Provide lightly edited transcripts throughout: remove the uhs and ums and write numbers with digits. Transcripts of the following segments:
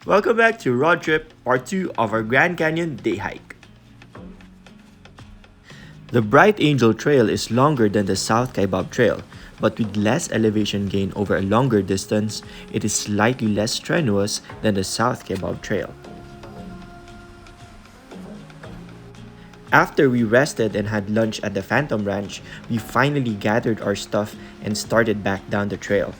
Welcome back to Road Trip, part 2 of our Grand Canyon day hike. The Bright Angel Trail is longer than the South Kaibab Trail, but with less elevation gain over a longer distance, it is slightly less strenuous than the South Kaibab Trail. After we rested and had lunch at the Phantom Ranch, we finally gathered our stuff and started back down the trail.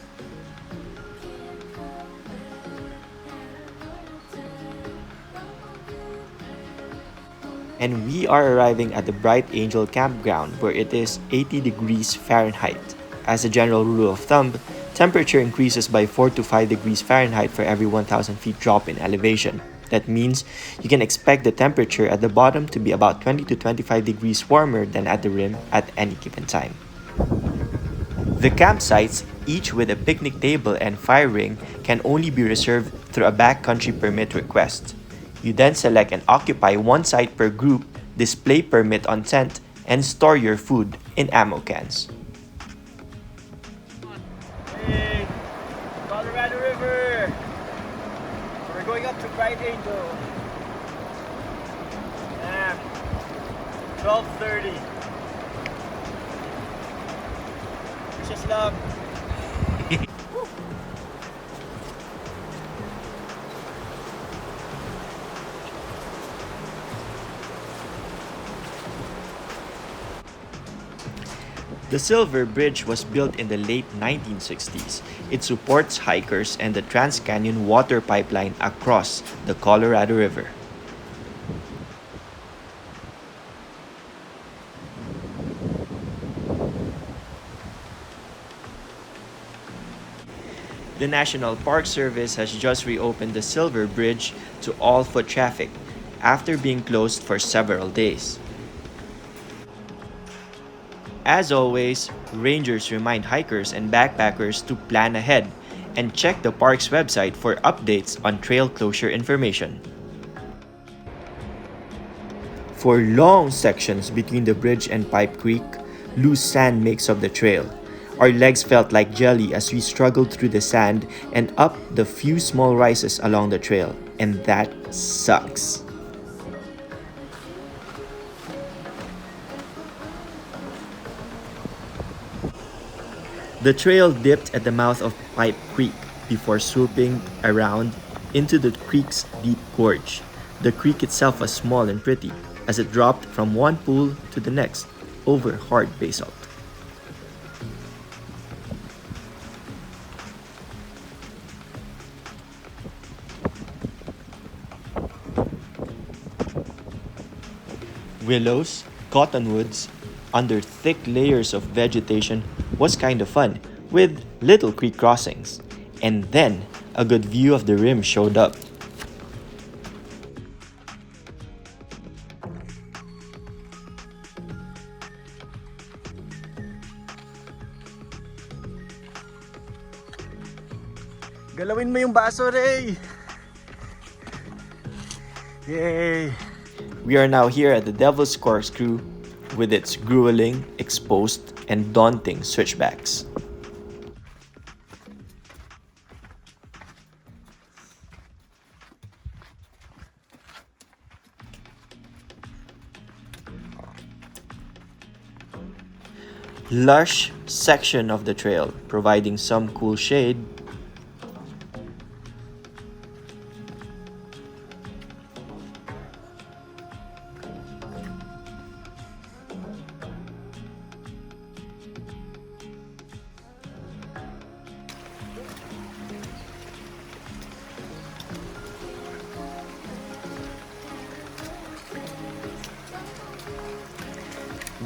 And we are arriving at the Bright Angel Campground where it is 80 degrees Fahrenheit. As a general rule of thumb, temperature increases by 4 to 5 degrees Fahrenheit for every 1,000 feet drop in elevation. That means you can expect the temperature at the bottom to be about 20 to 25 degrees warmer than at the rim at any given time. The campsites, each with a picnic table and fire ring, can only be reserved through a backcountry permit request. You then select and occupy one site per group, display permit on tent, and store your food in ammo cans. Hey, Colorado River! We're going up to Bright Angel. 12:30. Wish us luck. The Silver Bridge was built in the late 1960s. It supports hikers and the Trans-Canyon water pipeline across the Colorado River. The National Park Service has just reopened the Silver Bridge to all foot traffic after being closed for several days. As always, rangers remind hikers and backpackers to plan ahead and check the park's website for updates on trail closure information. For long sections between the bridge and Pipe Creek, loose sand makes up the trail. Our legs felt like jelly as we struggled through the sand and up the few small rises along the trail, and that sucks. The trail dipped at the mouth of Pipe Creek before swooping around into the creek's deep gorge. The creek itself was small and pretty as it dropped from one pool to the next over hard basalt. Willows, cottonwoods, under thick layers of vegetation was kind of fun, with little creek crossings. And then, a good view of the rim showed up. Galawin mo yung baso, Ray! Yay! We are now here at the Devil's Corkscrew with its grueling, exposed, and daunting switchbacks. Lush section of the trail, providing some cool shade.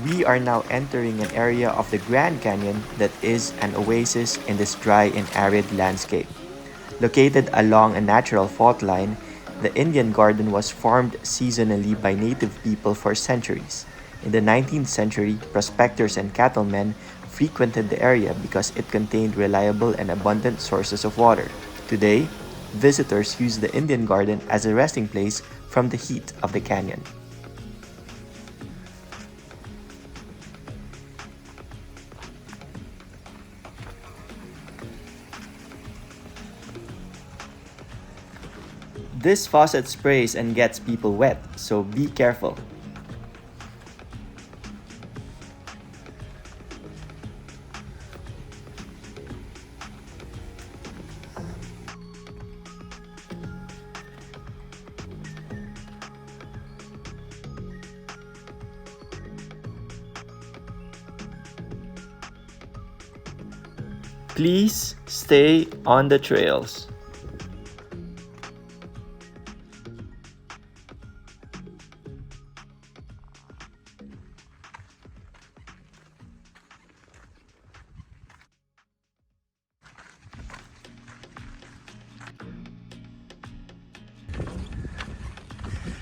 We are now entering an area of the Grand Canyon that is an oasis in this dry and arid landscape. Located along a natural fault line, the Indian Garden was formed seasonally by native people for centuries. In the 19th century, prospectors and cattlemen frequented the area because it contained reliable and abundant sources of water. Today, visitors use the Indian Garden as a resting place from the heat of the canyon. This faucet sprays and gets people wet, so be careful. Please stay on the trails.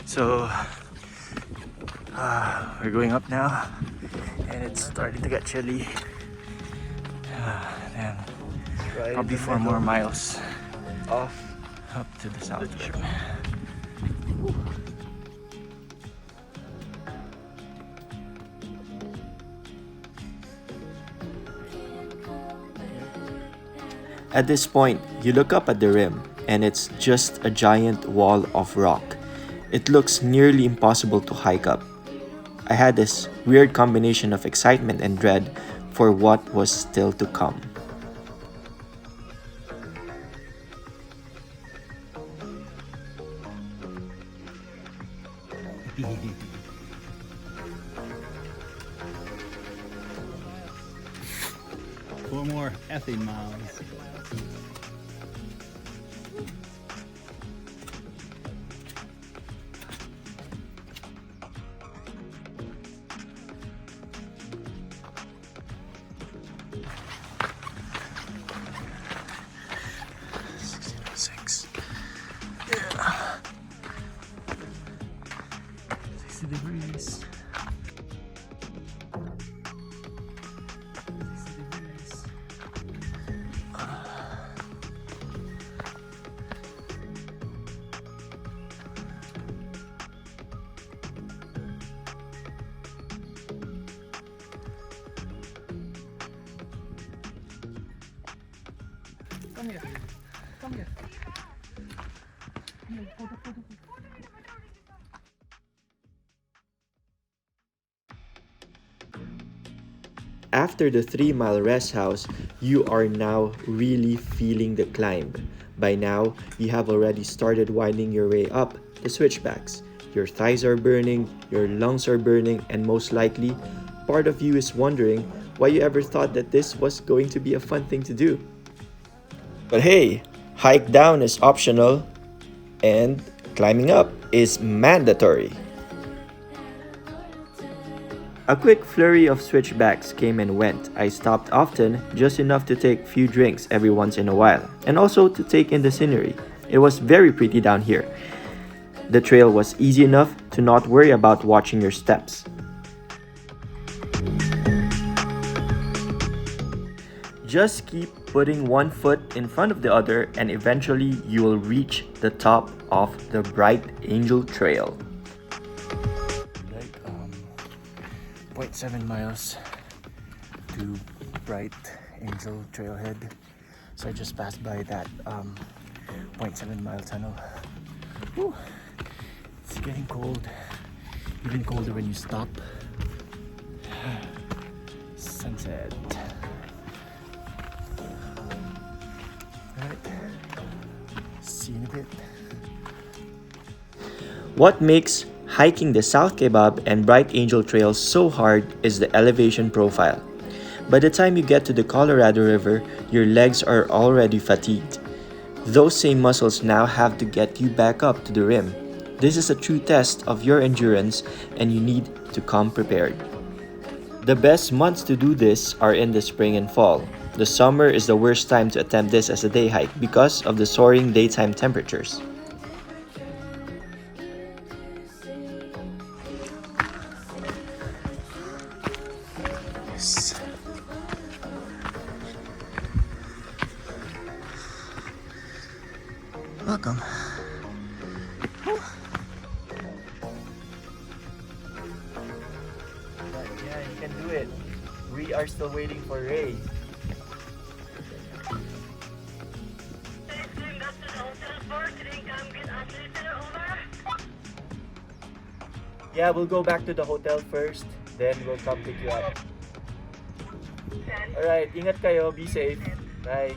So we're going up now, and it's starting to get chilly. And probably 4 more miles Off up to the south trip. At this point, you look up at the rim, and it's just a giant wall of rock. It looks nearly impossible to hike up. I had this weird combination of excitement and dread for what was still to come. Four more effing miles. Yeah. 60 degrees. 60 degrees. Come here. Come here. After the 3-mile rest house, you are now really feeling the climb. By now, you have already started winding your way up the switchbacks. Your thighs are burning, your lungs are burning, and most likely, part of you is wondering why you ever thought that this was going to be a fun thing to do. But hey, hike down is optional, and climbing up is mandatory. A quick flurry of switchbacks came and went. I stopped often, just enough to take few drinks every once in a while, and also to take in the scenery. It was very pretty down here. The trail was easy enough to not worry about watching your steps. Just keep putting one foot in front of the other, and eventually you will reach the top of the Bright Angel Trail. Like 0.7 miles to Bright Angel Trailhead. So I just passed by that 0.7 mile tunnel. Whew. It's getting cold. Even colder when you stop. Sunset. Alright. See you in a bit. What makes hiking the South Kebab and Bright Angel Trails so hard is the elevation profile. By the time you get to the Colorado River, your legs are already fatigued. Those same muscles now have to get you back up to the rim. This is a true test of your endurance, and you need to come prepared. The best months to do this are in the spring and fall. The summer is the worst time to attempt this as a day hike because of the soaring daytime temperatures. Yes. Welcome. Yeah, you can do it. We are still waiting for Ray. That's the hotel for today. Come get us. Yeah, we'll go back to the hotel first, then we'll come pick you up. Alright, ingat kayo. Be safe. Bye.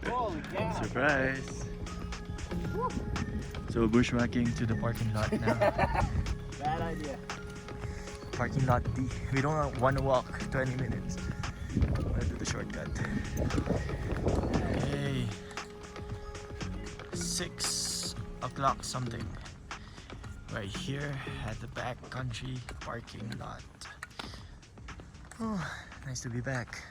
Holy cow! Surprise! So bushwhacking to the parking lot now. Bad idea. Parking lot D. We don't want to walk 20 minutes. I want to do the shortcut. Hey, 6 o'clock something. Right here at the backcountry parking lot. Oh, nice to be back.